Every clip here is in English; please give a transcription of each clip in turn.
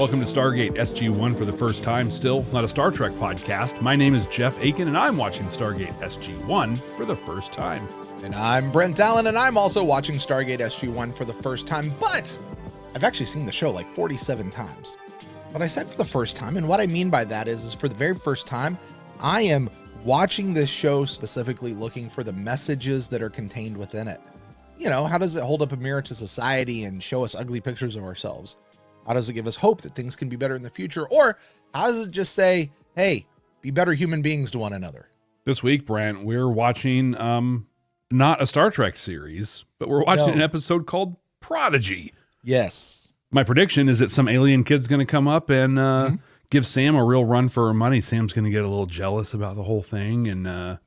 Welcome to Stargate SG1 for the first time. Still not a Star Trek podcast. My name is Jeff Aiken, and I'm watching Stargate SG1 for the first time. And I'm Brent Allen, and I'm also watching Stargate SG1 for the first time, but I've actually seen the show like 47 times. But I said for the first time, and what I mean by that is for the very first time, I am watching this show specifically looking for the messages that are contained within it. You know, how does it hold up a mirror to society and show us ugly pictures of ourselves? How does it give us hope that things can be better in the future? Or how does it just say, hey, be better human beings to one another? This week, Brent, we're watching not a Star Trek series, but we're watching an episode called Prodigy. Yes. My prediction is that some alien kid's going to come up and give Sam a real run for her money. Sam's going to get a little jealous about the whole thing, and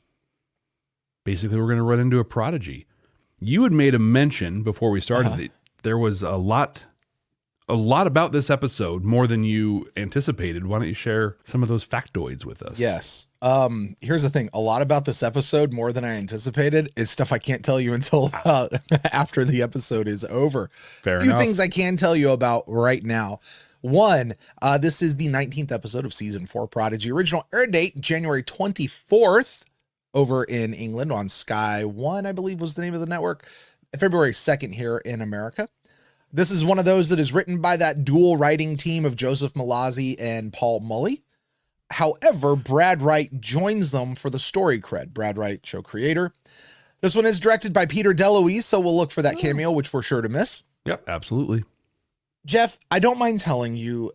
basically we're going to run into a Prodigy. You had made a mention before we started that there was a lot about this episode, more than you anticipated. Why don't you share some of those factoids with us? Yes. Here's the thing. A lot about this episode, more than I anticipated, is stuff I can't tell you until after the episode is over. Fair Few enough. things I can tell you about right now. One, this is the 19th episode of season 4 Prodigy. Original air date, January 24th, over in England on Sky 1, I believe was the name of the network. February 2nd here in America. This is one of those that is written by that dual writing team of Joseph Malazzi and Paul Mully. However, Brad Wright joins them for the story cred. Brad Wright, show creator. This one is directed by Peter DeLuise, so we'll look for that cameo, which we're sure to miss. Yep, absolutely. Jeff, I don't mind telling you,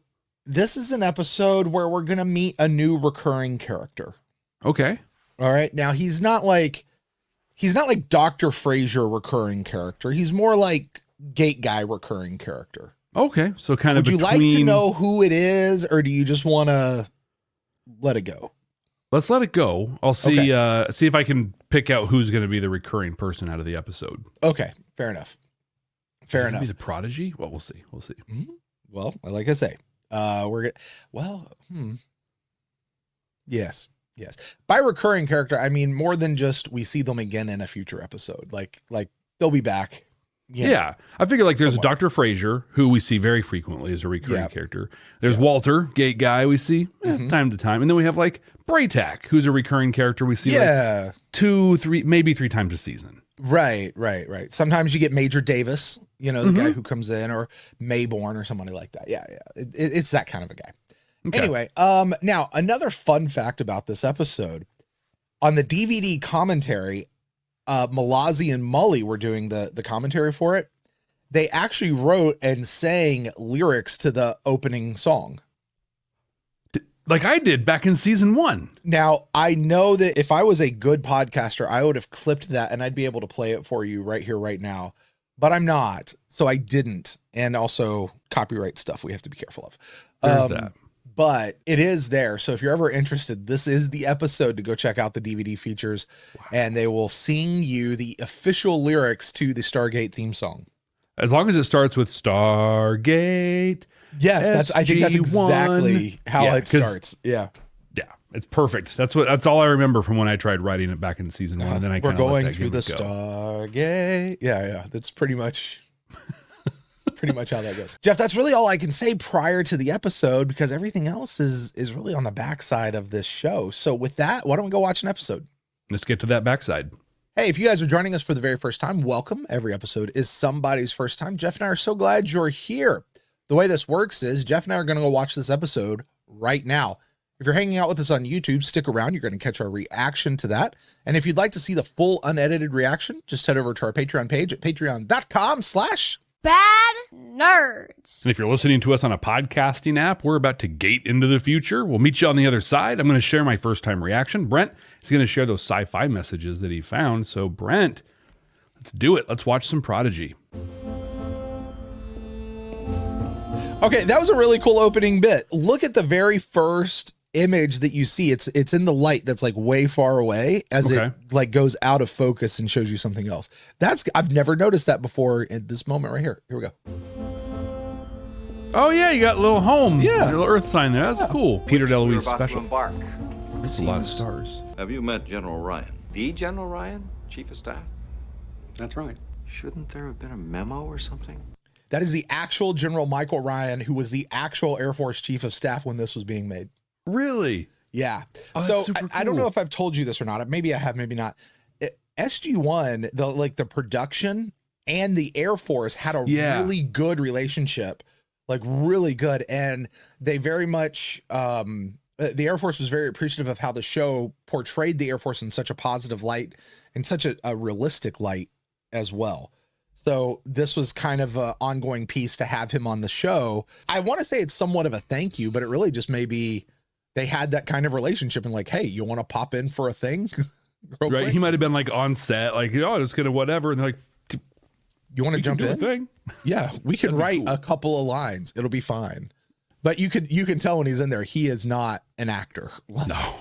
this is an episode where we're going to meet a new recurring character. Okay. All right. Now, he's not like Dr. Frasier recurring character. He's more like Gate Guy recurring character. Okay. So kind of Would you like to know who it is, or do you just want to let it go? Let's let it go. I'll see see if I can pick out who's going to be the recurring person out of the episode. Okay. Fair enough. Fair enough. Be the Prodigy? Well, we'll see. We'll see. Mm-hmm. Well, like I say, Yes. By recurring character, I mean more than just we see them again in a future episode. Like they'll be back. Yeah. I figure like there's somewhere. a Dr. Frasier, who we see very frequently as a recurring character. There's Walter, Gate Guy, we see time to time. And then we have like Braytac, who's a recurring character we see like 2, 3, maybe 3 times a season. Right. Sometimes you get Major Davis, you know, the guy who comes in, or Mayborn or somebody like that. Yeah. It's that kind of a guy. Okay. Anyway, now another fun fact about this episode, on the DVD commentary, Malazzi and Mully were doing the commentary for it. They actually wrote and sang lyrics to the opening song. Like I did back in season 1. Now, I know that if I was a good podcaster, I would have clipped that and I'd be able to play it for you right here, right now. But I'm not, so I didn't. And also copyright stuff we have to be careful of. There's that. But it is there. So if you're ever interested, this is the episode to go check out the DVD features. Wow. And they will sing you the official lyrics to the Stargate theme song. As long as it starts with Stargate. Yes, I think that's exactly how it starts. Yeah. Yeah, it's perfect. That's all I remember from when I tried writing it back in season 1. And then we're going through the Stargate. Yeah. That's pretty much how that goes. Jeff, that's really all I can say prior to the episode, because everything else is really on the backside of this show. So with that, why don't we go watch an episode? Let's get to that backside. Hey, if you guys are joining us for the very first time, welcome. Every episode is somebody's first time. Jeff and I are so glad you're here. The way this works is Jeff and I are going to go watch this episode right now. If you're hanging out with us on YouTube, stick around. You're going to catch our reaction to that. And if you'd like to see the full unedited reaction, just head over to our Patreon page at patreon.com/Bad Nerds. And if you're listening to us on a podcasting app, we're about to gate into the future. We'll meet you on the other side. I'm going to share my first time reaction. Brent is going to share those sci-fi messages that he found. So Brent, let's do it. Let's watch some Prodigy. Okay, that was a really cool opening bit. Look at the very first image that you see. It's in the light that's like way far away as it like goes out of focus and shows you something else. I've never noticed that before at this moment right here. Here we go. Oh yeah, you got a little home. Yeah. A little Earth sign there. That's cool. Peter DeLuise special. Embark. That's a lot of stars. Have you met General Ryan? The General Ryan, Chief of Staff? That's right. Shouldn't there have been a memo or something? That is the actual General Michael Ryan, who was the actual Air Force Chief of Staff when this was being made. Really? Yeah. Oh, So that's super I don't know cool. if I've told you this or not. Maybe I have, maybe not. SG1, the production and the Air Force had a really good relationship, like really good. And they very much, the Air Force was very appreciative of how the show portrayed the Air Force in such a positive light and such a realistic light as well. So this was kind of an ongoing piece to have him on the show. I want to say it's somewhat of a thank you, but it really just maybe they had that kind of relationship and like, hey, you want to pop in for a thing? Right. Quick? He might have been like on set, like, oh, it's gonna whatever, and they're like, You want to jump do a in? thing. Yeah, we can write cool. a couple of lines. It'll be fine. But you can tell when he's in there, he is not an actor. No.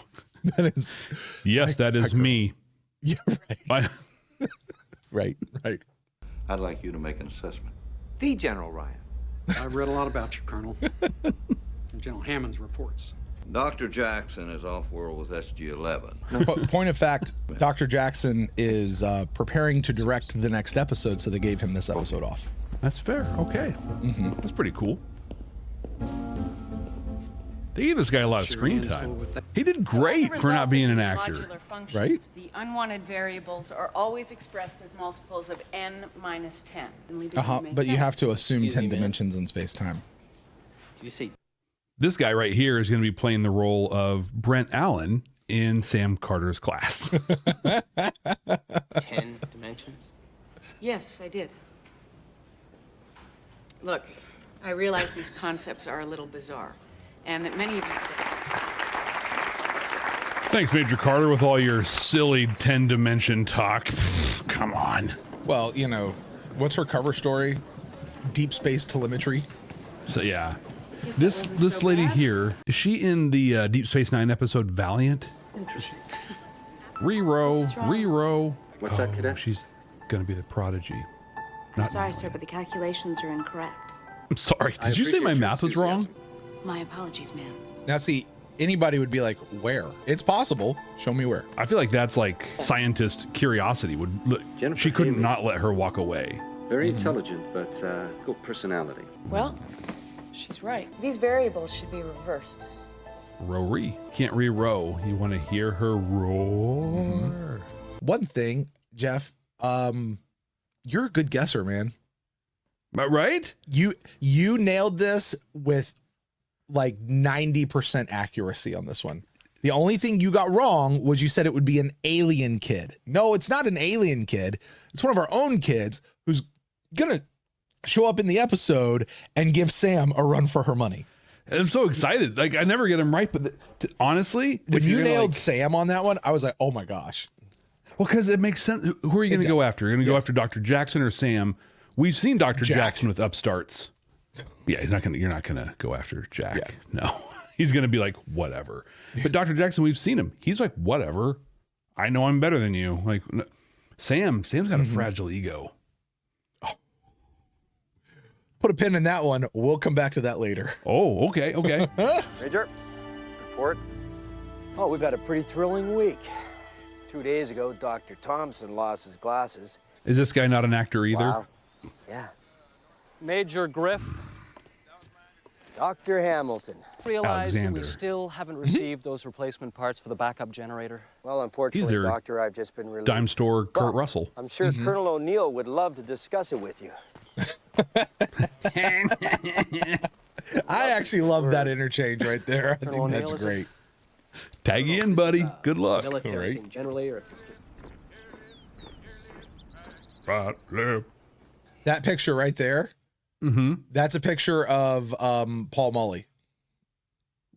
That is. Yes, that is me. Yeah, right. I- Right. I'd like you to make an assessment. The General Ryan. I've read a lot about you, Colonel. And General Hammond's reports. Dr. Jackson is off-world with SG-11. Point of fact, Dr. Jackson is preparing to direct the next episode, so they gave him this episode off. That's fair. Okay. That's pretty cool. They gave this guy a lot of screen time. He did great for not being an actor. Right? The unwanted variables are always expressed as multiples of n minus 10. But you have to assume 10 dimensions in space-time. Did you say This guy right here is going to be playing the role of Brent Allen in Sam Carter's class. 10 dimensions? Yes, I did. Look, I realize these concepts are a little bizarre, and that many of you... Thanks, Major Carter, with all your silly 10-dimension talk. Come on. Well, you know, what's her cover story? Deep space telemetry. So, yeah. This lady here, is she in the Deep Space Nine episode Valiant? Interesting. Re-row. What's that, Cadet? She's going to be the Prodigy. I'm sorry, sir, but the calculations are incorrect. I'm sorry. Did you say my math was wrong? My apologies, ma'am. Now, see, anybody would be like, where? It's possible. Show me where. I feel like that's like scientist curiosity. Jennifer She couldn't Haley. not let her walk away. Very intelligent, but good personality. Well, she's right. These variables should be reversed. Row-re. Can't re-row. You want to hear her roar. One thing, Jeff, you're a good guesser, man. Right? You nailed this with like 90% accuracy on this one. The only thing you got wrong was you said it would be an alien kid. No, it's not an alien kid. It's one of our own kids who's gonna show up in the episode and give Sam a run for her money. I'm so excited. Like, I never get them right, but honestly, When if you you're gonna, nailed like, Sam on that one, I was like, oh my gosh. well, because it makes sense. Who are you going to go after? You're going to go after Dr. Jackson or Sam? We've seen Dr. Jack. Jackson with upstarts. Yeah, you're not going to go after Jack. Yeah. No, he's going to be like, whatever. But Dr. Jackson, we've seen him. He's like, whatever. I know I'm better than you. Like, Sam's got a fragile ego. Put a pin in that one. We'll come back to that later. Oh, okay. Major, report. Oh, we've had a pretty thrilling week. 2 days ago, Dr. Thompson lost his glasses. Is this guy not an actor either? Wow. Yeah. Major Griff, Dr. Hamilton. realized that we Alexander. still haven't received those replacement parts for the backup generator. Well, unfortunately, their Doctor, I've just been relieved. Dime store Kurt But Russell. I'm sure Colonel O'Neill would love to discuss it with you. I actually love that interchange right there. I Colonel think that's O'Neill, is it? great. Tag you in, buddy. Good luck. Military All right. thing generally, or if it's just... Right, left. That picture right there, that's a picture of Paul Mully.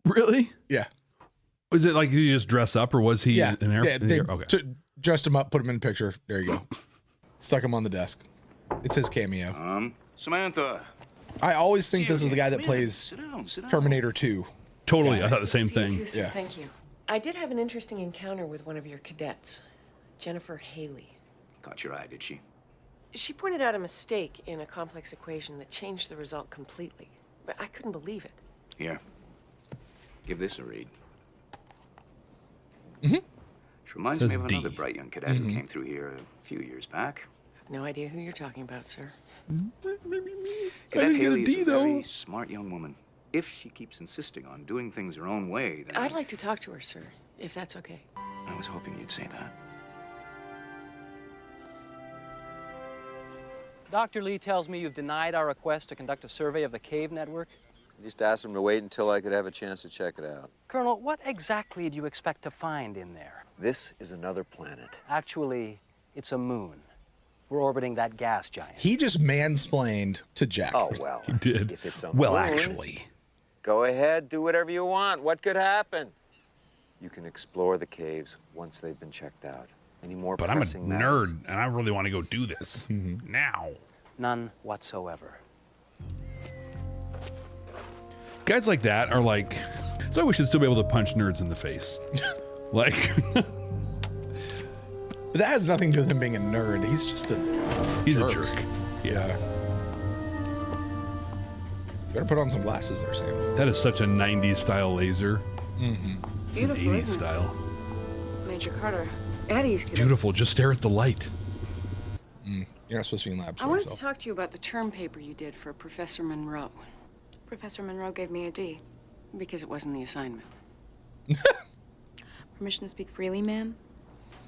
Really? Yeah. Was it like did he just dress up, or was he Yeah. an air? Yeah, they Okay. dressed him up, put him in a picture. There you go. Stuck him on the desk. It's his cameo. Samantha. I always think this is the guy that plays Sit down. Terminator 2. Totally. Yeah. I thought the same See you thing. too, sir. Yeah. Thank you. I did have an interesting encounter with one of your cadets, Jennifer Haley. Caught your eye, did she? She pointed out a mistake in a complex equation that changed the result completely. But I couldn't believe it. Here. Give this a read. Mm-hmm. She reminds Says me of another D. bright young cadet who came through here a few years back. No idea who you're talking about, sir. Cadet Haley is a very smart young woman. If she keeps insisting on doing things her own way, then I'd like to talk to her, sir, if that's okay. I was hoping you'd say that. Dr. Lee tells me you've denied our request to conduct a survey of the cave network. I just asked him to wait until I could have a chance to check it out. Colonel, what exactly do you expect to find in there? This is another planet. Actually, it's a moon. We're orbiting that gas giant. He just mansplained to Jack. Oh, well. He did. If it's a Well, moon, actually. go ahead, do whatever you want. What could happen? You can explore the caves once they've been checked out. Any more But I'm a pressing matters? nerd, and I really want to go do this now. None whatsoever. Guys like that are like, so we should still be able to punch nerds in the face. Like, But that has nothing to do with him being a nerd. He's just a he's jerk. a jerk. Yeah. You better put on some glasses there, Sam. That is such a 90s style laser. It's an Beautiful, 80s isn't it? style. Major Carter. Eddie's kid. Beautiful. Just stare at the light. You're not supposed to be in labs I by wanted to yourself. talk to you about the term paper you did for Professor Monroe, Professor Monroe gave me a D. because it wasn't the assignment. Permission to speak freely, ma'am?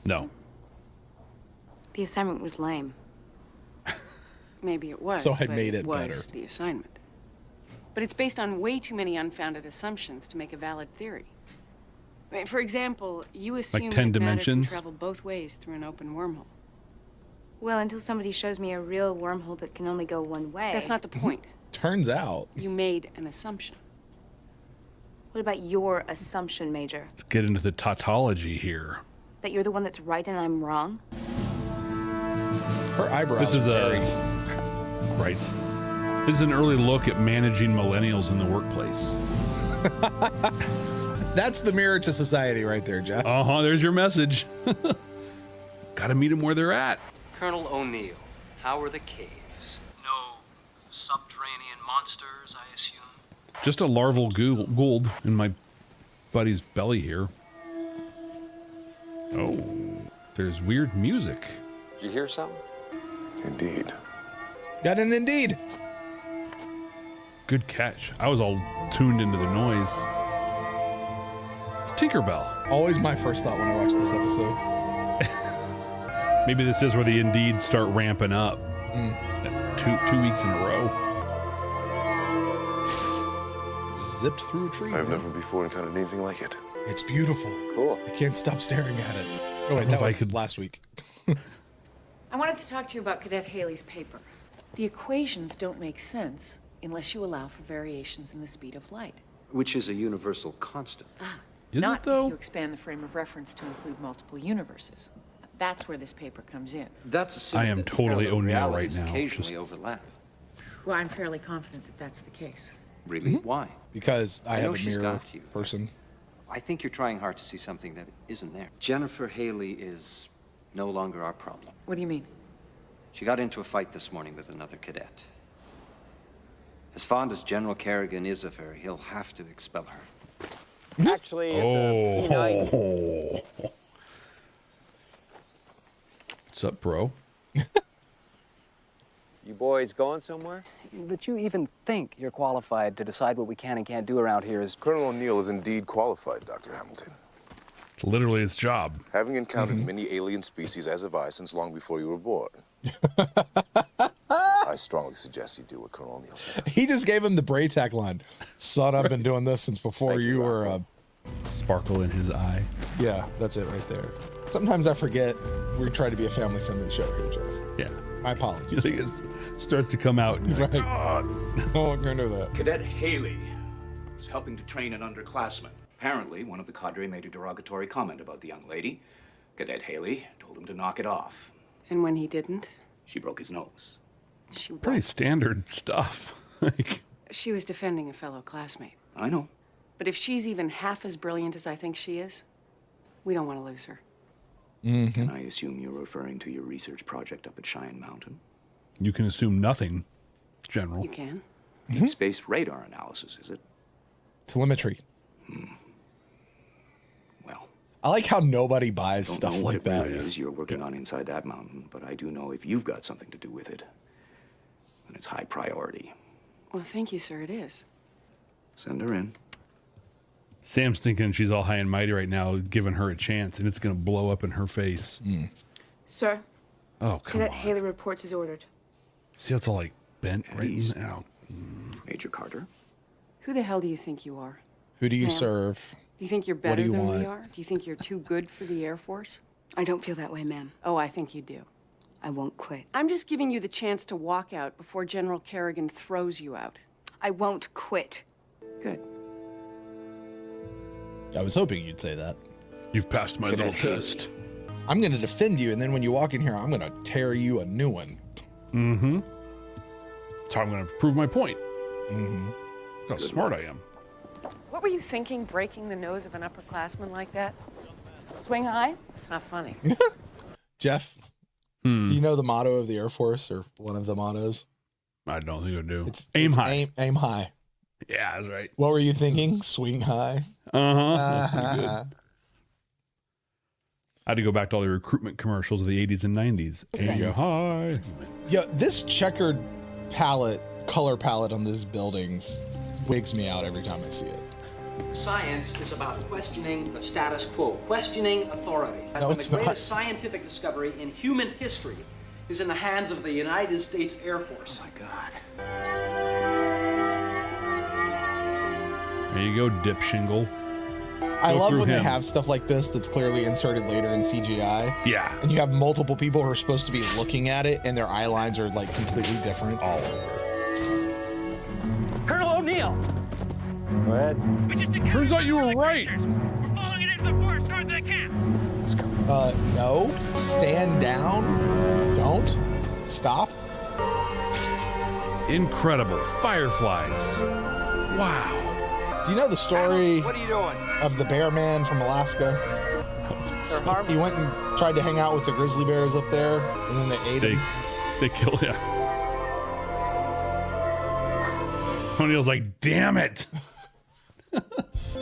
No. The assignment was lame. Maybe it was, So I but made it was better. the assignment. But it's based on way too many unfounded assumptions to make a valid theory. I mean, for example, you assume 10 that matter can dimensions? travel both ways through an open wormhole. Well, until somebody shows me a real wormhole that can only go one way. That's not the point. Turns out, You made an assumption. What about your assumption, Major? Let's get into the tautology here. That you're the one that's right and I'm wrong? her eyebrows This is are very... Right. This is an early look at managing millennials in the workplace. That's the mirror to society right there, Jeff. There's your message. Gotta meet them where they're at. Colonel O'Neill, how are the caves? No subterranean monsters, I assume? Just a larval gould in my buddy's belly here. Oh, there's weird music. Did you hear something? Indeed. Got an Indeed. Good catch. I was all tuned into the noise. It's Tinkerbell. Always my first thought when I watched this episode. Maybe this is where the Indeed start ramping up. 2 weeks in a row. Zipped through a tree. I've man. never before encountered anything like it. It's beautiful. Cool. I can't stop staring at it. Oh, wait, know that if I was could- last week. I wanted to talk to you about Cadet Haley's paper. The equations don't make sense unless you allow for variations in the speed of light. Which is a universal constant. Is Not it though? if you expand the frame of reference to include multiple universes. That's where this paper comes in. That's assuming I am that the totally parallel O'Neill right realities now. occasionally Just- overlap. Well, I'm fairly confident that that's the case. Really? Why? Because I know have a she's mirror got you. person. I think you're trying hard to see something that isn't there. Jennifer Haley is no longer our problem. What do you mean? She got into a fight this morning with another cadet. As fond as General Kerrigan is of her, he'll have to expel her. Actually, it's a P9. Oh. What's up, bro? You boys going somewhere? That you even think you're qualified to decide what we can and can't do around here is... Colonel O'Neill is indeed qualified, Dr. Hamilton. It's literally his job. Having encountered many alien species, as have I, since long before you were born. I strongly suggest you do what Colonel O'Neill says. He just gave him the Braytac line. Son, I've been doing this since before Thank you you, were... Sparkle in his eye. yeah, that's it right there. Sometimes I forget we try to be a family-friendly show here, Jeff. Yeah. My You apologies. think it starts to come out. And you're like, Right. "God." No one can do that. Cadet Haley was helping to train an underclassman. Apparently, one of the cadre made a derogatory comment about the young lady. Cadet Haley told him to knock it off. And when he didn't, She broke his nose. Pretty standard stuff. Like, she was defending a fellow classmate. I know. But if she's even half as brilliant as I think she is, we don't want to lose her. Can I assume you're referring to your research project up at Cheyenne Mountain? you can assume nothing, General. You can. Deep space radar analysis, is it? Telemetry. Well, I like how nobody buys Don't stuff know like what that. it really is you're working on inside that mountain, but I do know if you've got something to do with it, then it's high priority. Well, thank you, sir. It is. Send her in. Sam's thinking she's all high and mighty right now, giving her a chance, and it's going to blow up in her face. Sir, Oh, come Cadet on. Haley reports is ordered. See how it's all like bent right Eddie's- now? Major Carter. Who the hell do you think you are? Who do you Ma'am. serve? Do you think you're What better do you than want? we are? Do you think you're too good for the Air Force? I don't feel that way, ma'am. Oh, I think you do. I won't quit. I'm just giving you the chance to walk out before General Kerrigan throws you out. I won't quit. Good. I was hoping you'd say that. You've passed my Cadet little Haley. test. I'm going to defend you, and then when you walk in here, I'm going to tear you a new one. Mm-hmm. So I'm going to prove my point. Mm-hmm. How smart I am. What were you thinking, breaking the nose of an upperclassman like that? Swing high? It's not funny. Jeff, do you know the motto of the Air Force, or one of the mottos? I don't think I do. It's aim it's high. Aim high. Yeah, that's right. What were you thinking? Swing high. Uh-huh. That's pretty good. Uh-huh. I had to go back to all the recruitment commercials of the 80s and 90s. Aim you go. high. Yeah, this checkered color palette on this buildings wigs me out every time I see it. Science is about questioning the status quo, questioning authority. And No, when it's the not. greatest scientific discovery in human history is in the hands of the United States Air Force. Oh my God. There you go, dip shingle. I Go love through when they him. have stuff like this that's clearly inserted later in CGI. Yeah. And you have multiple people who are supposed to be looking at it, and their eye lines are like completely different. All over. Colonel O'Neill! Go ahead. Turns out you were right. We're following it into the forest north of the camp. No. Stand down. Don't. Stop. Incredible. Fireflies. Wow. Do you know the story What are you doing? of the bear man from Alaska? He went and tried to hang out with the grizzly bears up there, and then they ate him. They kill him. O'Neill's like, damn it.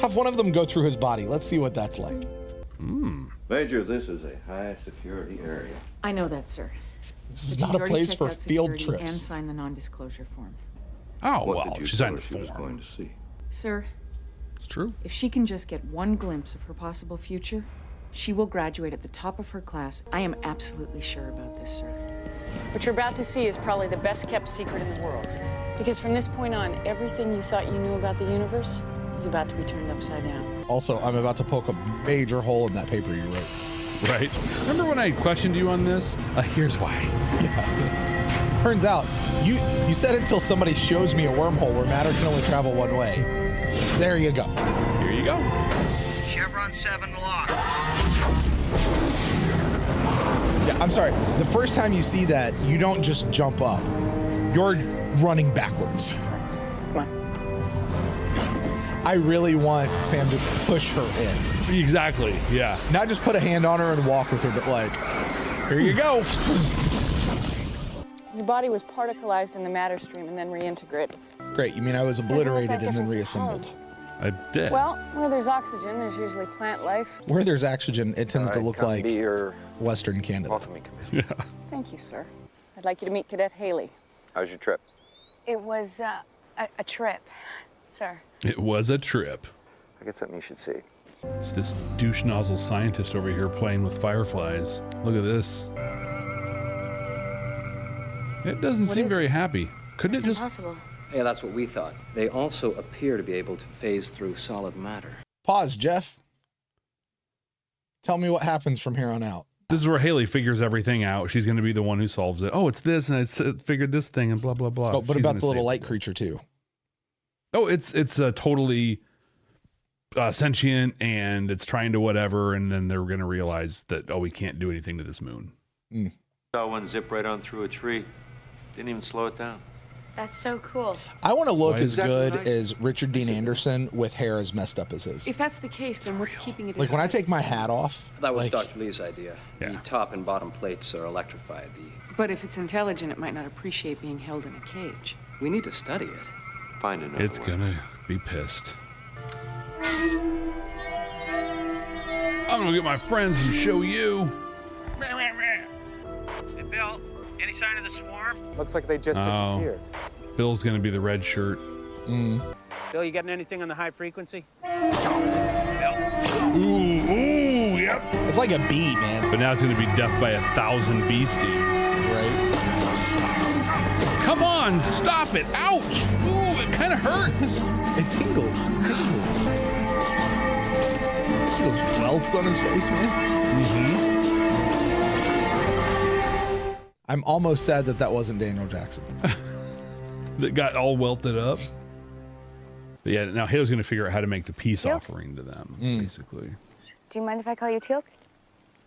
Have one of them go through his body. Let's see what that's like. Major, this is a high security area. I know that, sir. This is But not she's a already place checked for out field security And trips. signed the non-disclosure form. Oh, What well, did you she tell signed her the she was form. going to see? Sir, It's true. if she can just get one glimpse of her possible future, she will graduate at the top of her class. I am absolutely sure about this, sir. What you're about to see is probably the best kept secret in the world. Because from this point on, everything you thought you knew about the universe is about to be turned upside down. Also, I'm about to poke a major hole in that paper you wrote. Right. Remember when I questioned you on this? Here's why. Yeah. Turns out, you said until somebody shows me a wormhole where matter can only travel one way. There you go. Here you go. Chevron 7 locked. Yeah, I'm sorry. The first time you see that, you don't just jump up. You're running backwards. Come on. I really want Sam to push her in. Exactly. Yeah. Not just put a hand on her and walk with her, but like, here you go. Your body was particleized in the matter stream and then reintegrated. Great. You mean I was obliterated and then reassembled? I did. Well, where there's oxygen, there's usually plant life. Where there's oxygen, it tends to look like Be your Western Canada. welcoming committee. Yeah. Thank you, sir. I'd like you to meet Cadet Haley. How's your trip? It was a trip, sir. It was a trip. I got something you should see. It's this douche nozzle scientist over here playing with fireflies. Look at this. It doesn't seem very happy. Couldn't It's it just... impossible. Yeah, that's what we thought. They also appear to be able to phase through solid matter. Pause, Jeff. Tell me what happens from here on out. This is where Haley figures everything out. She's going to be the one who solves it. Oh, it's this, and I figured this thing, and blah, blah, blah. Oh, but She's about gonna the little save light it. creature too. Oh, it's totally sentient, and it's trying to whatever, and then they're going to realize that, oh, we can't do anything to this moon. Saw one zip right on through a tree. Didn't even slow it down. That's so cool. I want to look Why as is that good nice? as Richard Dean Anderson with hair as messed up as his. If that's the case, then what's keeping it in Like when I its take my place? hat off, That was like, Dr. Lee's idea. Yeah. The top and bottom plates are electrified. But if it's intelligent, it might not appreciate being held in a cage. We need to study it. Find another It's way. going to be pissed. I'm gonna get my friends and show you. Hey, Bill, any sign of the swarm? Looks like they just disappeared. Bill's gonna be the red shirt. Bill, you getting anything on the high frequency? Ooh, yep. It's like a bee, man. But now it's gonna be death by 1,000 bee stings. Right? Come on, stop it! Ouch! Ooh, it kind of hurts. It tingles. It tingles. See those welts on his face, man? I'm almost sad that wasn't Daniel Jackson. That got all welted up. But yeah, now Hale's gonna figure out how to make the peace offering to them, basically. Do you mind if I call you Teal'c?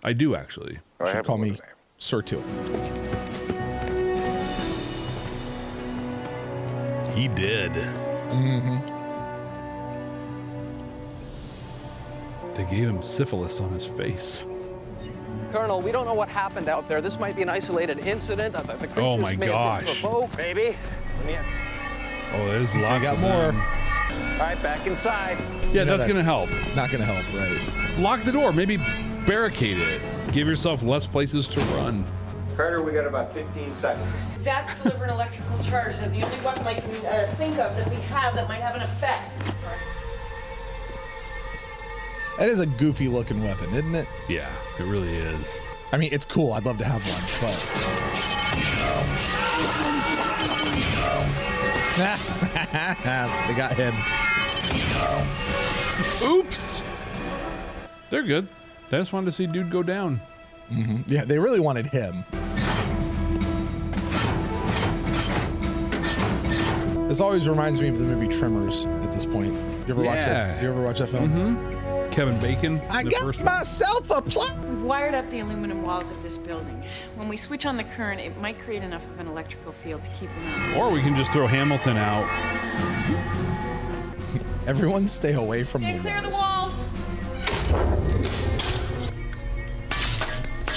I do, actually. You should call me Sir Teal'c. He did. They gave him syphilis on his face. Colonel, we don't know what happened out there. This might be an isolated incident. The creatures Oh my may have been gosh. provoked. Baby, let me ask. Oh, there's lots I got of more. them. All right, back inside. Yeah, No, that's gonna help. Not gonna help, right? Lock the door. Maybe barricade it. Give yourself less places to run. Carter, we got about 15 seconds. Zat's delivering electrical charge. They're the only weapon I can think of that we have that might have an effect. That is a goofy looking weapon, isn't it? Yeah, it really is. I mean, it's cool. I'd love to have one, but they got him. Oops. They're good. They just wanted to see dude go down. Yeah, they really wanted him. This always reminds me of the movie Tremors at this point. You ever watch that? You ever watch that film? Kevin Bacon. I the got first one. myself a plot. We've wired up the aluminum walls of this building. When we switch on the current, it might create enough of an electrical field to keep them out. Or we can just throw Hamilton out. Everyone stay away from Stay the clear of the walls. walls.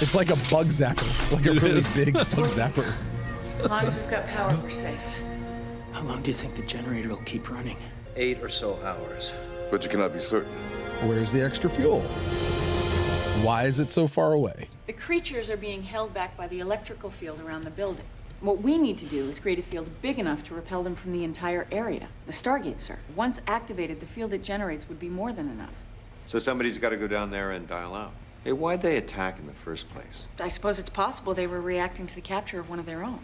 It's like a bug zapper, like a It really is. big bug zapper. As long as we've got power, we're safe. How long do you think the generator will keep running? 8 or so hours. But you cannot be certain. Where's the extra fuel? Why is it so far away? The creatures are being held back by the electrical field around the building. What we need to do is create a field big enough to repel them from the entire area. The Stargate, sir. Once activated, the field it generates would be more than enough. So somebody's got to go down there and dial out. Hey, why'd they attack in the first place? I suppose it's possible they were reacting to the capture of one of their own.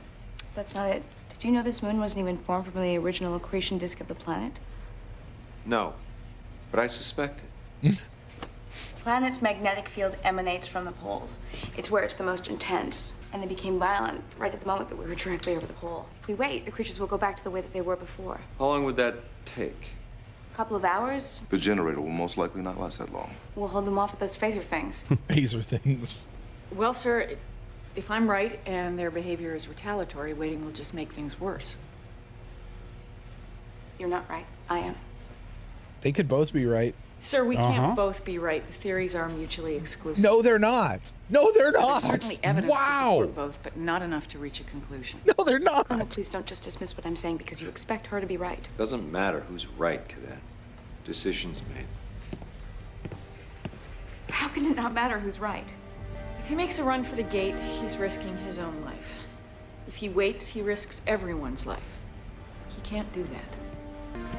That's not it. Did you know this moon wasn't even formed from the original accretion disk of the planet? No, but I suspect it. The planet's magnetic field emanates from the poles. It's where it's the most intense. And they became violent right at the moment that we were directly over the pole. If we wait, the creatures will go back to the way that they were before. How long would that take? A couple of hours, The generator will most likely not last that long. we'll hold them off with those phaser things. Phaser things. Well, sir, if I'm right and their behavior is retaliatory, waiting will just make things worse. You're not right. I am. They could both be right. Sir, we can't both be right. The theories are mutually exclusive. No, they're not. No, they're not. There's certainly evidence to Wow. support both, but not enough to reach a conclusion. No, they're not. Oh, please don't just dismiss what I'm saying because you expect her to be right. Doesn't matter who's right, Cadet. Decisions made. How can it not matter who's right? If he makes a run for the gate, he's risking his own life. If he waits, he risks everyone's life. He can't do that.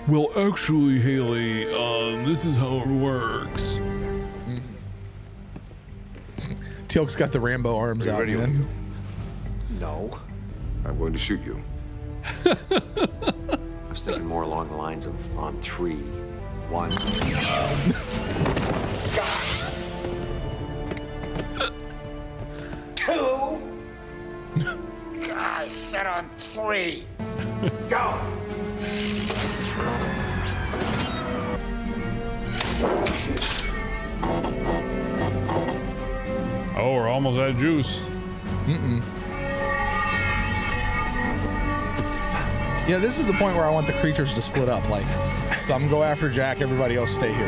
Well, actually, Haley, this is how it works. Teal'c's got the Rambo arms out, ready, man. No. I'm going to shoot you. I was thinking more along the lines of on 3, 1. Two. I said on 3. Go. Oh, we're almost out of juice. Yeah, this is the point where I want the creatures to split up. Like, some go after Jack, everybody else stay here.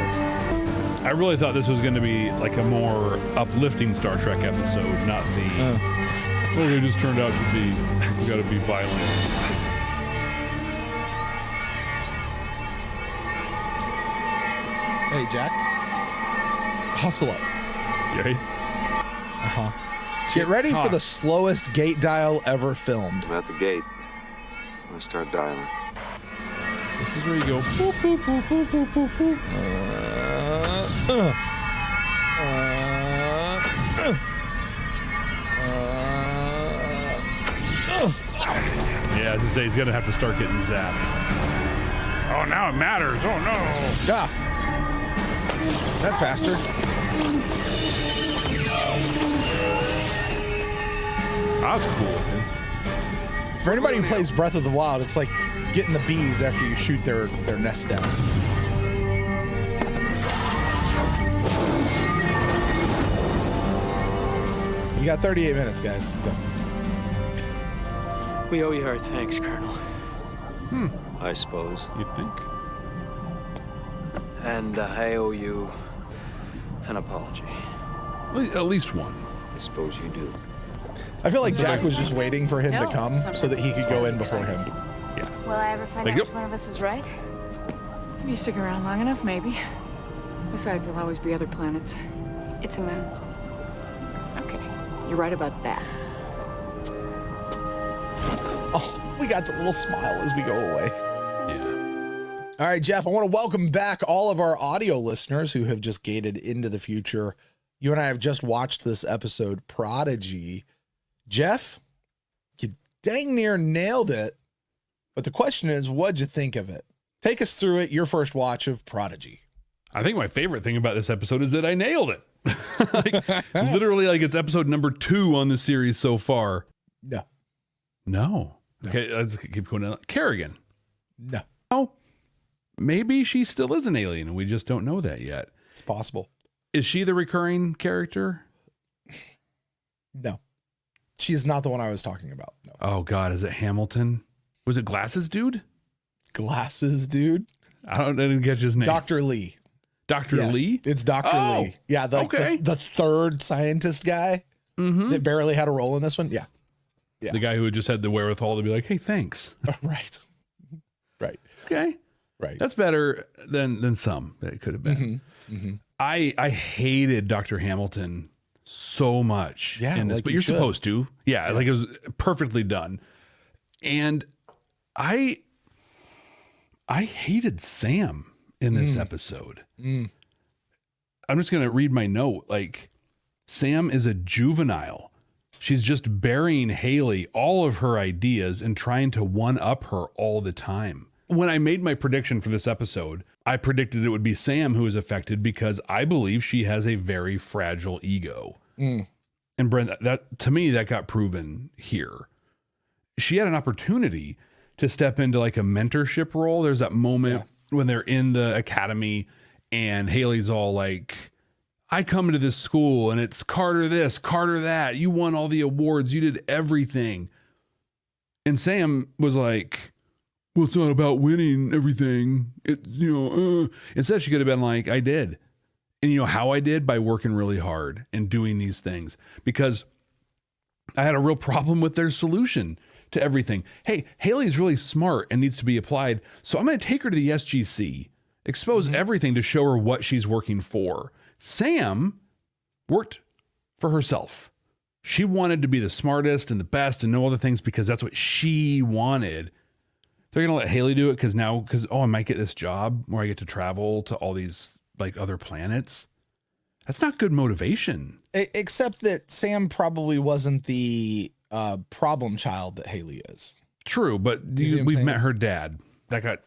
I really thought this was going to be like a more uplifting Star Trek episode, not the. Oh, it just turned out to be. We got to be violent. Hey, Jack. Hustle up. Right? Get ready for the slowest gate dial ever filmed. I'm at the gate. I'm gonna start dialing. This is where you go. Boop, boop, boop, boop, boop, boop, boop. Yeah, as I say, he's gonna have to start getting zapped. Oh, now it matters. Oh no. Yeah. That's faster. That's cool. For anybody who plays Breath of the Wild, it's like getting the bees after you shoot their nest down. You got 38 minutes, guys. Go. We owe you our thanks, Colonel. I suppose. You think? And I owe you an apology. At least one. I suppose you do. I feel like Jack was just waiting for him to No, come so that he could go in before him. Yeah. Will I ever find Like, out yep. which one of us was right? If you stick around long enough, maybe. Besides, there'll always be other planets. It's a moon. Okay, you're right about that. Oh, we got the little smile as we go away. Yeah. All right, Jeff, I want to welcome back all of our audio listeners who have just gated into the future. You and I have just watched this episode, Prodigy. Jeff, you dang near nailed it. But the question is, what'd you think of it? Take us through it, your first watch of Prodigy. I think my favorite thing about this episode is that I nailed it. Literally, like it's episode number 2 on the series so far. No. Okay, let's keep going down. Kerrigan. No. Oh, maybe she still is an alien and we just don't know that yet. It's possible. Is she the recurring character? No. She is not the one I was talking about. No. Oh, God. Is it Hamilton? Was it Glasses Dude? Glasses Dude? I didn't catch his name. Dr. Lee. Dr. Yes, Lee? It's Dr. Lee. Yeah, the third scientist guy that barely had a role in this one. Yeah. The guy who just had the wherewithal to be like, hey, thanks. Right. Right. Okay. Right. That's better than some that it could have been. I hated Dr. Hamilton so much in this, like but you you're should. supposed to. Yeah, like it was perfectly done. And I hated Sam in this episode. I'm just going to read my note. Like, Sam is a juvenile. She's just burying Haley all of her ideas and trying to one-up her all the time. When I made my prediction for this episode, I predicted it would be Sam who was affected because I believe she has a very fragile ego. And Brent, that to me, that got proven here. She had an opportunity to step into like a mentorship role. There's that moment when they're in the academy and Haley's all like, I come to this school and it's Carter this, Carter that. You won all the awards. You did everything. And Sam was like, well, it's not about winning everything. Instead she could have been like, I did. And you know how I did? By working really hard and doing these things. Because I had a real problem with their solution to everything. Hey, Haley's really smart and needs to be applied. So I'm going to take her to the SGC, expose everything to show her what she's working for. Sam worked for herself. She wanted to be the smartest and the best and know all the things because that's what she wanted. They're going to let Haley do it because I might get this job where I get to travel to all these like other planets. That's not good motivation. Except that Sam probably wasn't the problem child that Haley is. True, but we've met her dad. That got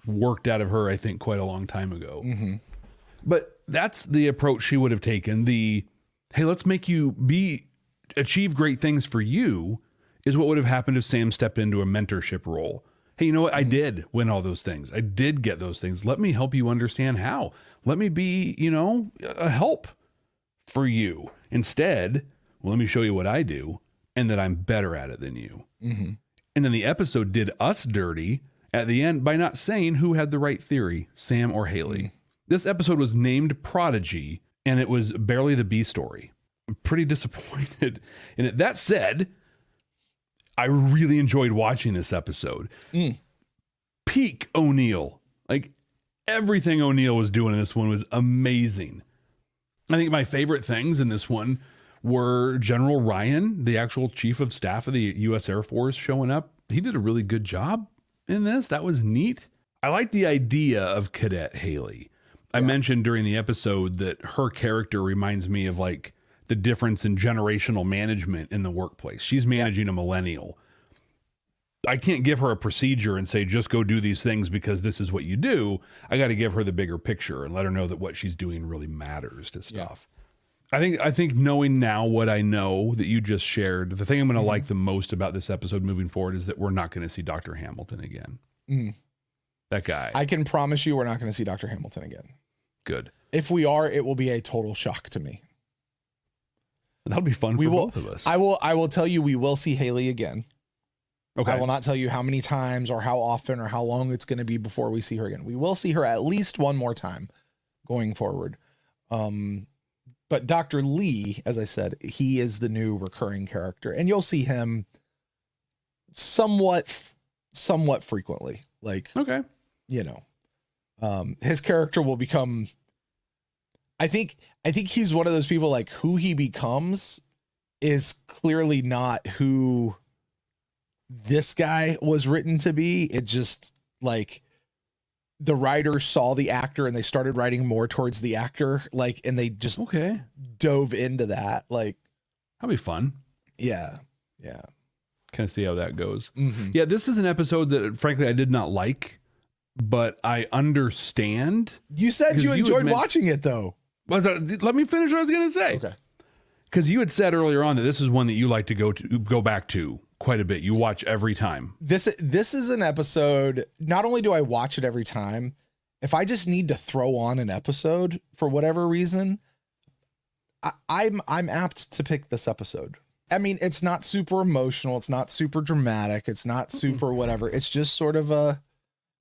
worked out of her, I think, quite a long time ago. But that's the approach she would have taken. Hey, let's make you achieve great things for you is what would have happened if Sam stepped into a mentorship role. Hey, you know what? I did win all those things. I did get those things. Let me help you understand how. Let me be, a help for you. Instead, let me show you what I do and that I'm better at it than you. And then the episode did us dirty at the end by not saying who had the right theory, Sam or Haley. This episode was named Prodigy, and it was barely the B story. I'm pretty disappointed in it. That said, I really enjoyed watching this episode. Peak O'Neill. Like, everything O'Neill was doing in this one was amazing. I think my favorite things in this one were General Ryan, the actual chief of staff of the U.S. Air Force, showing up. He did a really good job in this. That was neat. I like the idea of Cadet Haley. I mentioned during the episode that her character reminds me of like the difference in generational management in the workplace. She's managing a millennial. I can't give her a procedure and say, just go do these things because this is what you do. I got to give her the bigger picture and let her know that what she's doing really matters to stuff. I think knowing now what I know that you just shared, the thing I'm going to like the most about this episode moving forward is that we're not going to see Dr. Hamilton again. That guy. I can promise you we're not going to see Dr. Hamilton again. Good. If we are, it will be a total shock to me. That'll be fun for both of us. I will tell you we will see Haley again. Okay. I will not tell you how many times or how often or how long it's going to be before we see her again. We will see her at least one more time going forward. But Dr. Lee, as I said, he is the new recurring character, and you'll see him somewhat frequently. Like, okay, you know, his character will become. I think he's one of those people, like, who he becomes is clearly not who this guy was written to be. It just, like, the writers saw the actor and they started writing more towards the actor, like, and they just dove into that. Like, that'll be fun. Yeah. Kind of see how that goes. Yeah, this is an episode that, frankly, I did not like, but I understand. You said you enjoyed watching it, though. Let me finish what I was going to say. Okay. Because you had said earlier on that this is one that you like to go back to quite a bit. You watch every time. This is an episode. Not only do I watch it every time, if I just need to throw on an episode for whatever reason, I'm apt to pick this episode. I mean, it's not super emotional. It's not super dramatic. It's not super whatever. It's just sort of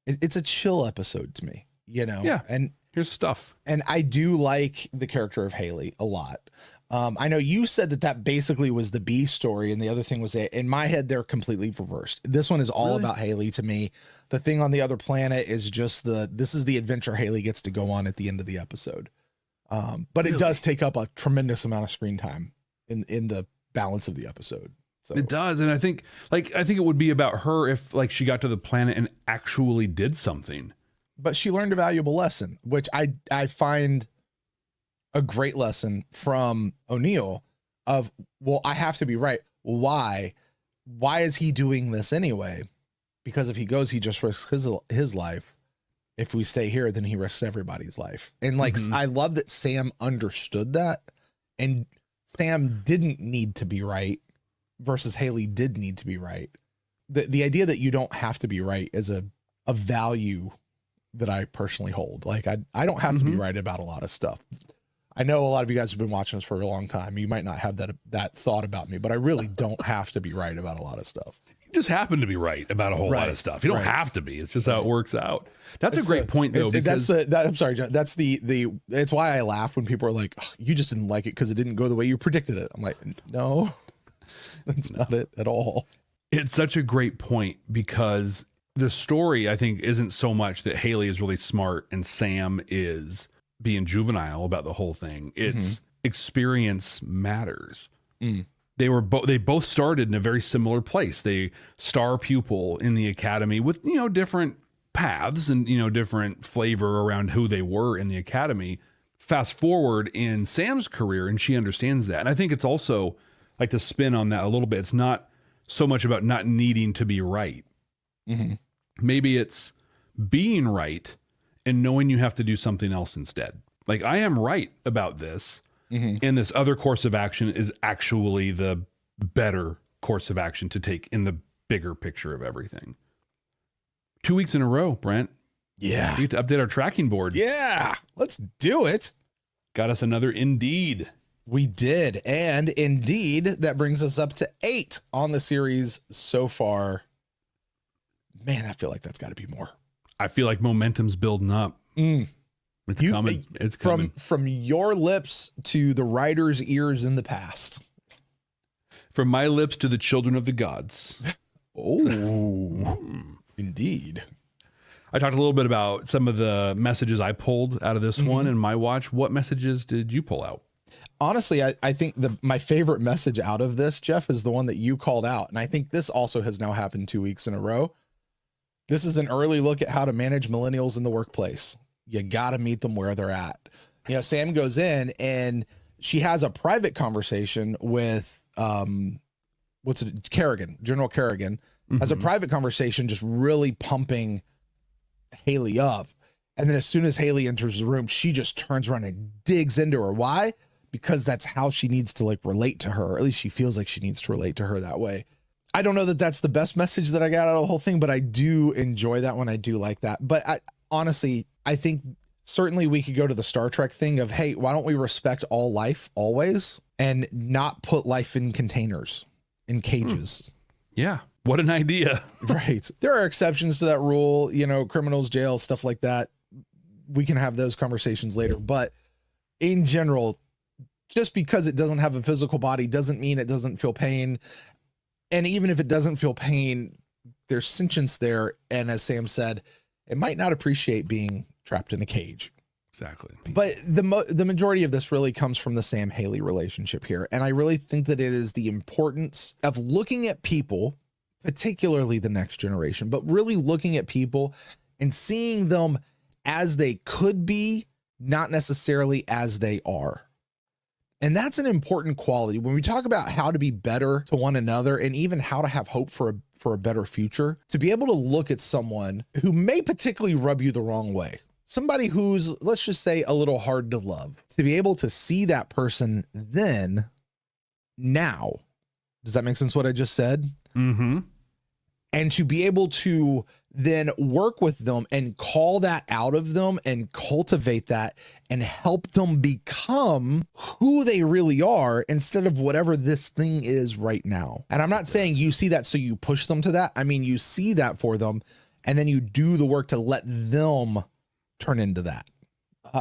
it's a chill episode to me, you know? Yeah. And here's stuff. And I do like the character of Haley a lot. I know you said that basically was the B story, and the other thing was that in my head, they're completely reversed. This one is all about Haley to me. The thing on the other planet is just this is the adventure Haley gets to go on at the end of the episode. But it does take up a tremendous amount of screen time in the balance of the episode. So it does. And I think it would be about her if, like, she got to the planet and actually did something. But she learned a valuable lesson, which I find a great lesson from O'Neill of, well, I have to be right. Why is he doing this anyway? Because if he goes, he just risks his life. If we stay here, then he risks everybody's life. And like, I love that Sam understood that, and Sam didn't need to be right versus Haley did need to be right. The idea that you don't have to be right is a value that I personally hold. Like, I don't have to be right about a lot of stuff. I know a lot of you guys have been watching this for a long time. You might not have that thought about me, but I really don't have to be right about a lot of stuff. You just happen to be right about a whole lot of stuff. You don't have to be. It's just how it works out. That's a great point, though. Because I'm sorry, John. That's it's why I laugh when people are like, oh, you just didn't like it because it didn't go the way you predicted it. I'm like, no, that's not it at all. It's such a great point because the story, I think, isn't so much that Haley is really smart and Sam is being juvenile about the whole thing. It's experience matters. They both started in a very similar place. They star pupil in the academy with, different paths and, different flavor around who they were in the academy. Fast forward in Sam's career, and she understands that. And I think it's also, like, to spin on that a little bit, it's not so much about not needing to be right. Maybe it's being right and knowing you have to do something else instead. Like, I am right about this, and this other course of action is actually the better course of action to take in the bigger picture of everything. 2 weeks in a row, Brent. Yeah. We get to update our tracking board. Yeah, let's do it. Got us another Indeed. We did. And Indeed, that brings us up to 8 on the series so far. Man, I feel like that's got to be more. I feel like momentum's building up. It's coming. It's coming. From your lips to the writer's ears in the past. From my lips to the children of the gods. Oh, indeed. I talked a little bit about some of the messages I pulled out of this one in my watch. What messages did you pull out? Honestly, I think my favorite message out of this, Jeff, is the one that you called out. And I think this also has now happened 2 weeks in a row. This is an early look at how to manage millennials in the workplace. You got to meet them where they're at. You know, Sam goes in and she has a private conversation with, Kerrigan, General Kerrigan, has a private conversation, just really pumping Haley up. And then as soon as Haley enters the room, she just turns around and digs into her. Why? Because that's how she needs to like relate to her. Or at least she feels like she needs to relate to her that way. I don't know that that's the best message that I got out of the whole thing, but I do enjoy that one. I do like that. But honestly, I think certainly we could go to the Star Trek thing of, hey, why don't we respect all life always and not put life in containers, in cages? Yeah. What an idea. Right. There are exceptions to that rule, you know, criminals, jail, stuff like that. We can have those conversations later. But in general, just because it doesn't have a physical body doesn't mean it doesn't feel pain. And even if it doesn't feel pain, there's sentience there. And as Sam said, it might not appreciate being trapped in a cage. Exactly. But the majority of this really comes from the Sam Haley relationship here. And I really think that it is the importance of looking at people, particularly the next generation, but really looking at people and seeing them as they could be, not necessarily as they are. And that's an important quality when we talk about how to be better to one another and even how to have hope for a better future, to be able to look at someone who may particularly rub you the wrong way, somebody who's, let's just say, a little hard to love, to be able to see that person then, now. Does that make sense what I just said? Mm-hmm. And to be able to then work with them and call that out of them and cultivate that and help them become who they really are instead of whatever this thing is right now. And I'm not saying you see that so you push them to that. I mean, you see that for them and then you do the work to let them turn into that.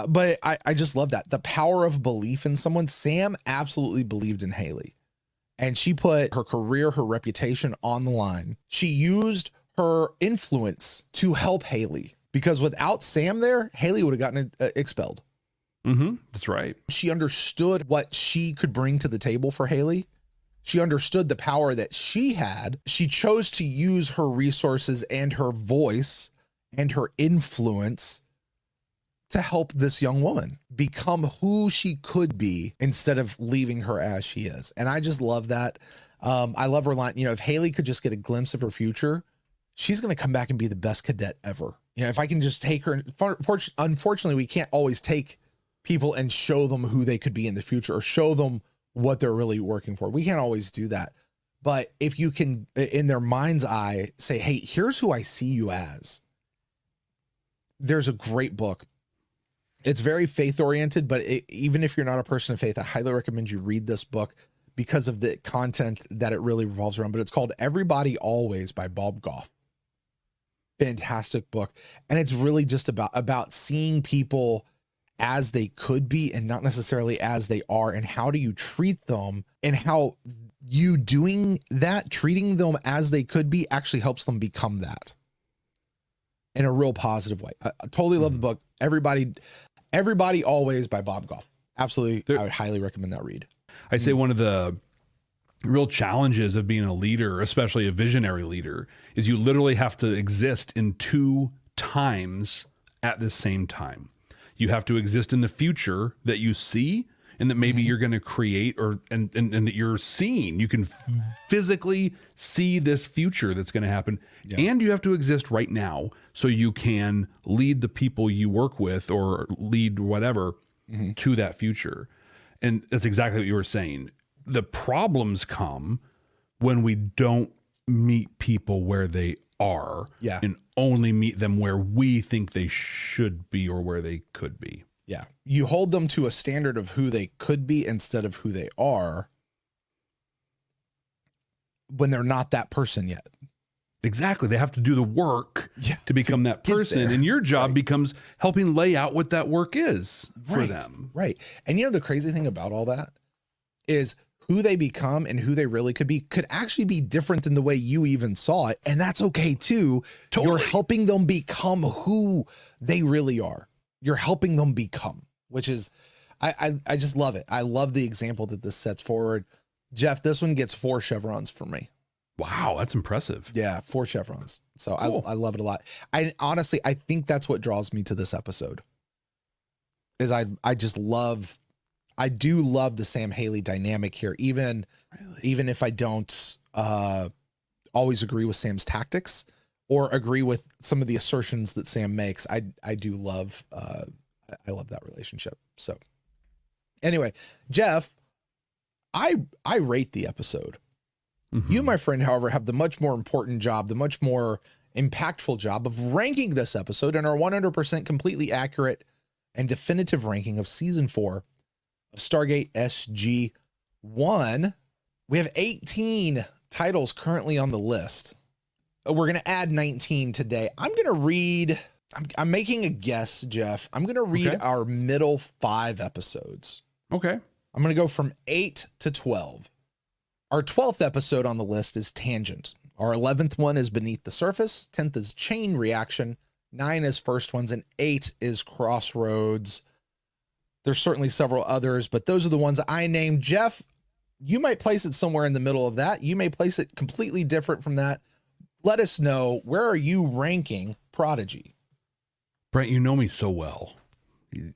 But I just love that. The power of belief in someone. Sam absolutely believed in Haley. And she put her career, her reputation on the line. She used her influence to help Haley, because without Sam there, Haley would have gotten expelled. Mm-hmm. That's right. She understood what she could bring to the table for Haley. She understood the power that she had. She chose to use her resources and her voice and her influence to help this young woman become who she could be instead of leaving her as she is. And I just love that. I love her line, you know, if Haley could just get a glimpse of her future, she's going to come back and be the best cadet ever. You know, if I can just take her, unfortunately, we can't always take people and show them who they could be in the future or show them what they're really working for. We can't always do that. But if you can, in their mind's eye, say, hey, here's who I see you as. There's a great book. It's very faith oriented, but even if you're not a person of faith, I highly recommend you read this book because of the content that it really revolves around. But it's called Everybody Always by Bob Goff. Fantastic book. And it's really just about seeing people as they could be and not necessarily as they are. And how do you treat them, and how you doing that, treating them as they could be, actually helps them become that in a real positive way. I totally love the book. Everybody Always by Bob Goff. Absolutely. I would highly recommend that read. I say one of the real challenges of being a leader, especially a visionary leader, is you literally have to exist in two times at the same time. You have to exist in the future that you see and that maybe you're going to create, or and that you're seeing. You can physically see this future that's going to happen. Yeah. And you have to exist right now so you can lead the people you work with or lead whatever to that future. And that's exactly what you were saying. The problems come when we don't meet people where they are, and only meet them where we think they should be or where they could be. Yeah. You hold them to a standard of who they could be instead of who they are when they're not that person yet. Exactly. They have to do the work to become that person. And your job becomes helping lay out what that work is for them. Right. And you know, the crazy thing about all that is who they become and who they really could be could actually be different than the way you even saw it. And that's okay too. Totally. You're helping them become who they really are. You're helping them become, which is, I just love it. I love the example that this sets forward. Jeff, this one gets 4 chevrons for me. Wow, that's impressive. Yeah, 4 chevrons. So cool. I love it a lot. I honestly, I think that's what draws me to this episode. Is I do love the Sam Haley dynamic here, even if I don't always agree with Sam's tactics or agree with some of the assertions that Sam makes. I do love I love that relationship. So anyway, Jeff, I rate the episode. Mm-hmm. You, my friend, however, have the much more important job, the much more impactful job of ranking this episode in our 100% completely accurate and definitive ranking of season 4 of Stargate SG1. We have 18 titles currently on the list. We're going to add 19 today. I'm going to read, I'm making a guess, Jeff. I'm going to read our middle 5 episodes. Okay. I'm going to go from 8 to 12. Our 12th episode on the list is Tangent. Our 11th one is Beneath the Surface. 10th is Chain Reaction. 9 is First Ones, and 8 is Crossroads. There's certainly several others, but those are the ones I named. Jeff, you might place it somewhere in the middle of that. You may place it completely different from that. Let us know, where are you ranking Prodigy? Brent, you know me so well. You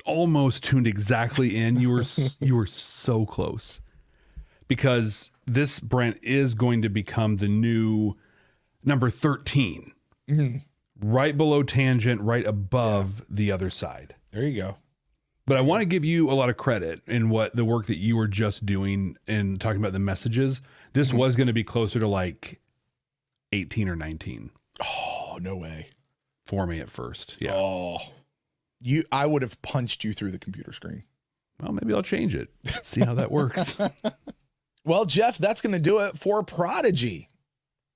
almost tuned exactly in. You were so close. Because this, Brent, is going to become the new number 13. Mm-hmm. Right below Tangent, right above the other side. There you go. But I want to give you a lot of credit in what the work that you were just doing and talking about the messages. This was going to be closer to like 18 or 19. Oh, no way. For me at first. Yeah. Oh, I would have punched you through the computer screen. Well, maybe I'll change it. See how that works. Well, Jeff, that's going to do it for Prodigy.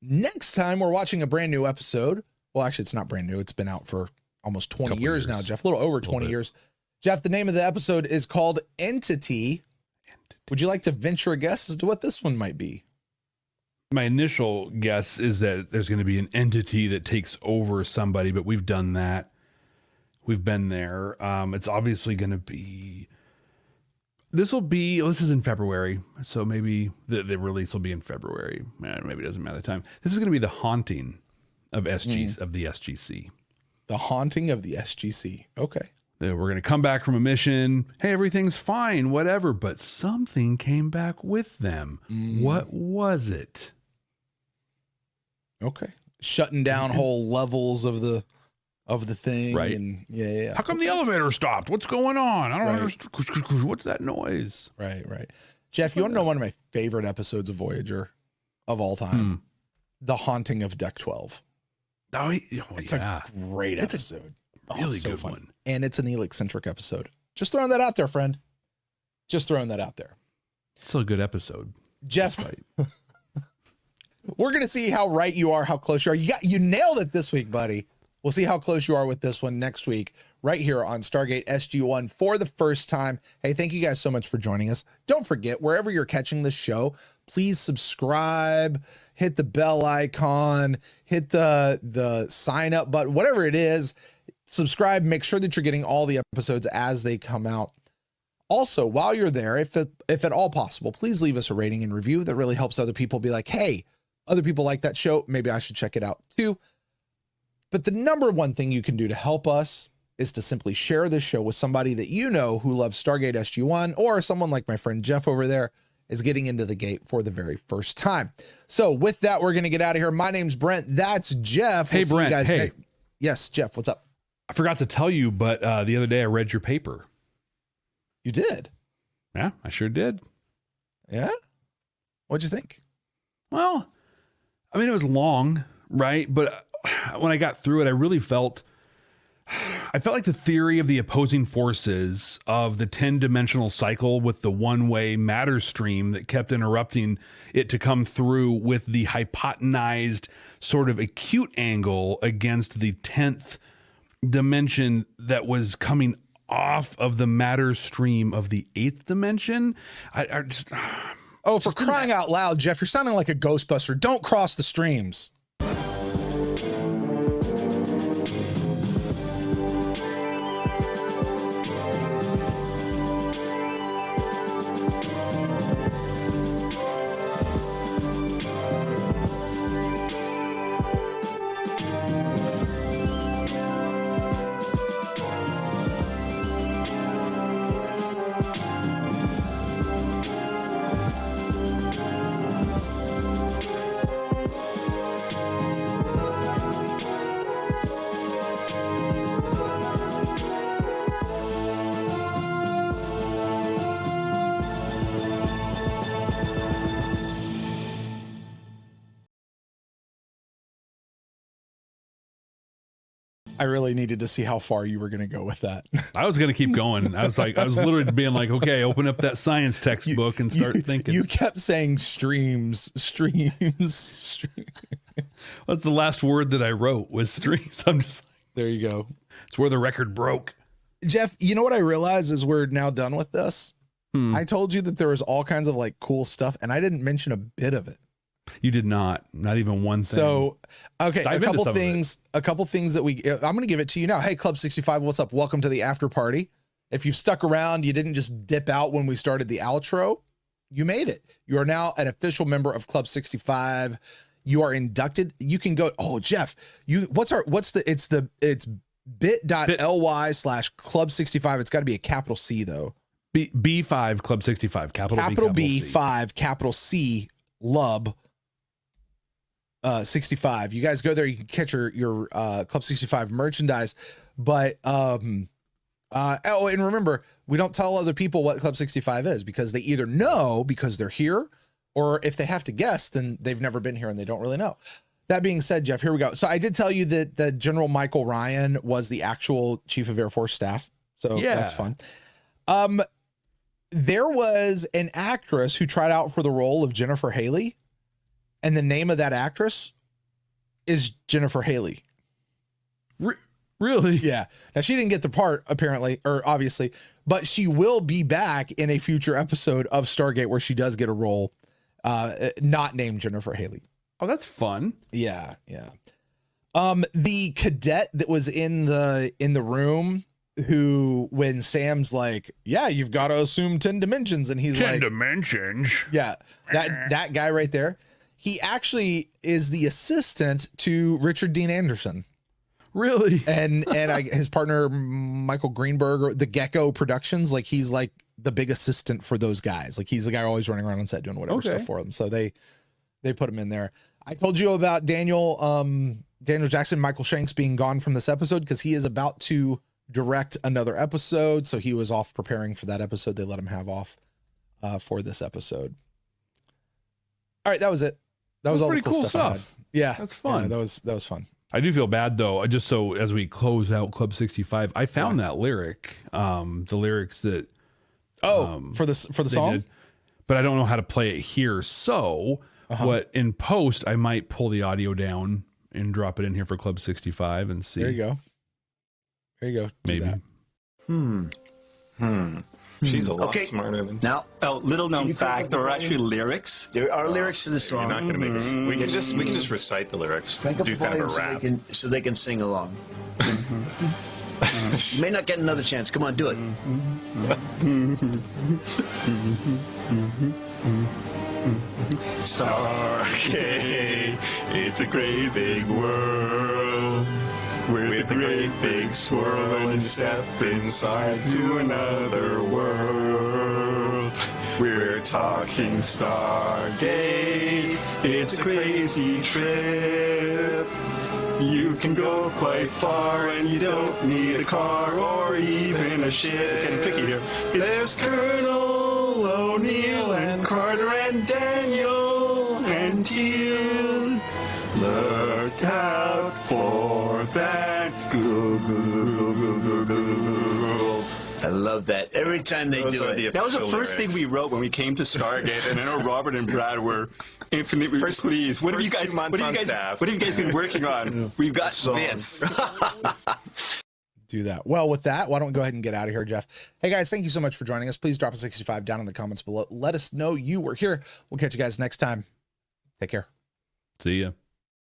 Next time we're watching a brand new episode. Well, actually, it's not brand new. It's been out for almost 20 years now, Jeff. A little over 20 years. Jeff, the name of the episode is called Entity. Would you like to venture a guess as to what this one might be? My initial guess is that there's going to be an entity that takes over somebody, but we've done that. We've been there. It's obviously going to be... This is in February, so maybe the release will be in February. Maybe it doesn't matter the time. This is going to be the haunting of of the SGC. The haunting of the SGC. Okay. We're going to come back from a mission. Hey, everything's fine, whatever. But something came back with them. What was it? Okay. Shutting down whole levels of the thing. Right. And yeah. How come the elevator stopped? What's going on? I don't understand. What's that noise? Right. Jeff, you want to know one of my favorite episodes of Voyager of all time? The Haunting of Deck 12. It's a great episode. Really good fun one. And it's an Teal'c-centric episode. Just throwing that out there, friend. Just throwing that out there. Still a good episode. Jeff, we're going to see how right you are, how close you are. You nailed it this week, buddy. We'll see how close you are with this one next week, right here on Stargate SG1 for the first time. Hey, thank you guys so much for joining us. Don't forget, wherever you're catching this show, please subscribe, hit the bell icon, hit the sign up button, whatever it is. Subscribe, make sure that you're getting all the episodes as they come out. Also, while you're there, if at all possible, please leave us a rating and review. That really helps other people be like, hey, other people like that show. Maybe I should check it out too. But the number one thing you can do to help us is to simply share this show with somebody that you know who loves Stargate SG1, or someone like my friend Jeff over there is getting into the gate for the very first time. So with that, we're going to get out of here. My name's Brent. That's Jeff. Hey, Brent. Guys hey. Yes, Jeff, what's up? I forgot to tell you, but the other day I read your paper. You did? Yeah, I sure did. Yeah? What'd you think? Well, I mean, it was long, right? But when I got through it, I really felt like the theory of the opposing forces of the 10-dimensional cycle with the one-way matter stream that kept interrupting it to come through with the hypotenused sort of acute angle against the 10th dimension that was coming off of the matter stream of the 8th dimension. I just... Oh, for crying out loud, Jeff, you're sounding like a Ghostbuster. Don't cross the streams. I really needed to see how far you were going to go with that. I was going to keep going. I was literally being like, okay, open up that science textbook and start thinking. You kept saying streams. That's the last word that I wrote was streams. I'm just like, there you go. It's where the record broke. Jeff, you know what I realize is we're now done with this. I told you that there was all kinds of like cool stuff, and I didn't mention a bit of it. You did not even one thing. So, okay, a couple things that I'm going to give it to you now. Hey, Club 65, what's up? Welcome to the after party. If you've stuck around, you didn't just dip out when we started the outro, you made it. You are now an official member of Club 65. You are inducted. You can go, oh, Jeff, it's bit.ly/Club 65. It's got to be a capital C though. B5 Club 65, capital B5, capital C, Lub 65. You guys go there, you can catch your Club 65 merchandise. But and remember, we don't tell other people what Club 65 is because they either know because they're here, or if they have to guess, then they've never been here and they don't really know. That being said, Jeff, here we go. So I did tell you that the General Michael Ryan was the actual Chief of Air Force Staff. So yeah, that's fun. There was an actress who tried out for the role of Jennifer Haley, and the name of that actress is Jennifer Haley. Really? Yeah. Now, she didn't get the part, apparently, or obviously, but she will be back in a future episode of Stargate where she does get a role not named Jennifer Haley. Oh, that's fun. Yeah, yeah. The cadet that was in the room, who, when Sam's like, yeah, you've got to assume 10 dimensions, and he's 10 dimensions. Yeah, that guy right there, he actually is the assistant to Richard Dean Anderson. Really? And his partner Michael Greenberg, the Gecko Productions, like he's like the big assistant for those guys. Like he's the guy always running around on set doing whatever stuff for them. So they put him in there. I told you about Daniel Jackson, Michael Shanks being gone from this episode because he is about to direct another episode. So he was off preparing for that episode. They let him have off for this episode. All right, that was it. That was all the cool stuff. I had. Yeah, that's fun. Yeah, that was fun. I do feel bad though. Just so as we close out Club 65, I found that lyric, the lyrics that for the song, did, but I don't know how to play it here. So what in post I might pull the audio down and drop it in here for Club 65 and see. There you go. There you go. Maybe. She's a lot smarter than now. Oh, little known fact: there are actually lyrics. There are lyrics to the song. You're not going to make us. We can just recite the lyrics. Crank up do the kind of a volume rap. so they can sing along. You may not get another chance. Come on, do it. Stargate, it's a great big world. With a great big swirl and step inside to another world. We're talking Stargate, it's a crazy trip. You can go quite far and you don't need a car or even a ship. It's getting tricky here. There's Colonel O'Neill and Carter and Daniel and Teal'c. Look out for that Google. I love that. Every time they do it. That was the first thing we wrote when we came to Stargate, and I know Robert and Brad were infinitely pleased. What have you guys been working on? We've got this. do that. Well, with that, why don't we go ahead and get out of here, Jeff? Hey guys, thank you so much for joining us. Please drop a 65 down in the comments below. Let us know you were here. We'll catch you guys next time. Take care. See ya.